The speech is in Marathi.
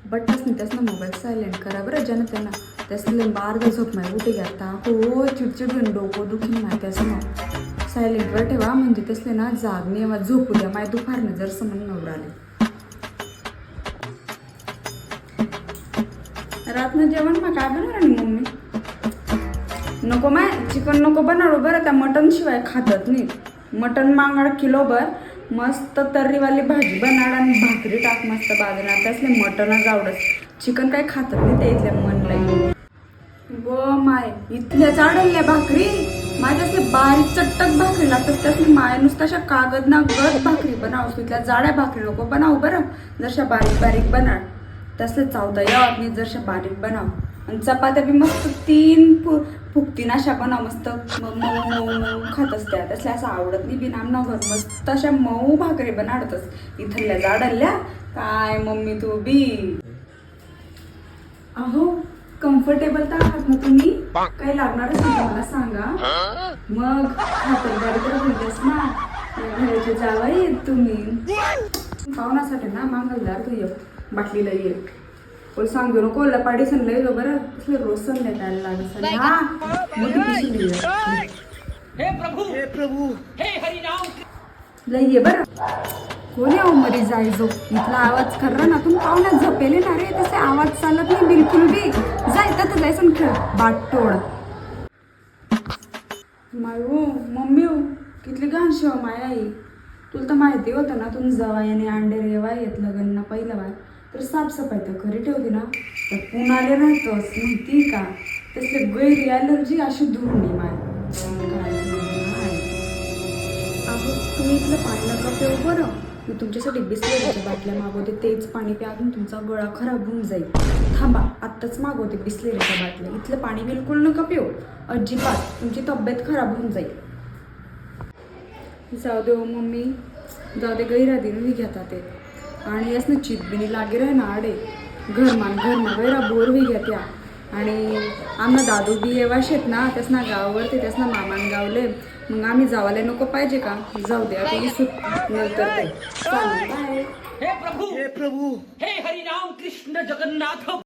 बटच नाही त्यासनं मोबाईल सायलेंट करा बरं जनतेना त्यासनं बारदा झोप माय उठे घ्या हो चिडचिड घेऊन डोकं दुखीन माय त्यासनं सायलेंटवर ठेवा म्हणजे त्यासले ना जाग नाही झोपू द्या माय दुपारनं जर समज नवराले रातनं जेवण मग काय बनवणार मम्मी नको माय चिकन नको बनवू बरं त्या मटन शिवाय खातात नाही मटन मागणार किलोभर मस्त तर्रीवाली भाजी बनाड आणि भाकरी टाक मस्त बाजूला त्यासले मटनच आवडत चिकन काय खातात नाही त्या इथल्या मनला व माय इथल्या चाडल्या भाकरी माझ्यासले बारीक चट्टक भाकरी लागतात त्यासली माय नुसताशा कागद ना गद भाकरी बनाव तिथल्या जाड्या भाकरी नको बनावू बरं जरशा बारीक बारीक बनाड तसले चावता यावं नाही जरशा बारीक बनाव आणि चपात्या बी मस्त 3 फुकतीन अशा बनाव मस्त मऊ मऊ मऊ खात असत्या तसल्या असं आवडत नाही बिनाम न घर मस्त अशा मऊ भाकरी बनाडतच इथल्या जाडल्या काय मम्मी तू बी अहो कम्फर्टेबल तर आहात ना तुम्ही काही लागणारच नाही मला सांगा मग खातरदारी तर होईलच ना घराचे जावाई तुम्ही पाहुण्यासाठी ना मंगलदार तू ये बाटलीला ये बोल सांगू नको लपाडी सणलंय ग बरं तसले रोज सणलंय द्यायला लागत हा मोठी पिशवी हे प्रभु हे हरिनाम लई ये बरं कोणी अहो मरी जायचो इथला आवाज खर्रा ना तुम्ही पाहुण्यात झपेले ना रे तसे आवाज चालत नाही बिलकुल बी जाय तर जायचं खेळ बाटोड माय मम्मी कितली घाण शिवा माय आई तुला तर माहिती होतं ना तुम्ही जवाईने अंडे रेवा येत लग्न पहिलं बाय तर साफसफाई तर घरी ठेवते ना तर पुणाले राहतोस माहिती का तसले गैरी ॲलर्जी अशी दूर नाही माय अहो तुम्ही इथलं पाणी नका पिऊ बरं मी तुमच्यासाठी बिस्लेरीच्या बाटल्या मागवते तेच पाणी प्या अजून तुमचा गळा खराब होऊन जाईल थांबा आत्ताच मागवते बिस्लेरीच्या बाटल्या इथलं पाणी बिलकुल नका पिऊ अजिबात तुमची तब्येत खराब होऊन जाईल जाऊ दे हो मम्मी जाऊ दे गैरादीनं मी घेता ते आणि यासनं चितबिनी लागे राह ना आडे घरमा गैरा बोर बी घ्या त्या आणि आम्हा दादू बी येवाश आहेत ना त्यासना गावावरती त्यासना मामान गावले मग आम्ही जावायला नको पाहिजे का जाऊ दे आता नंतर ते हे प्रभु हे हरिनाम कृष्ण जगन्नाथ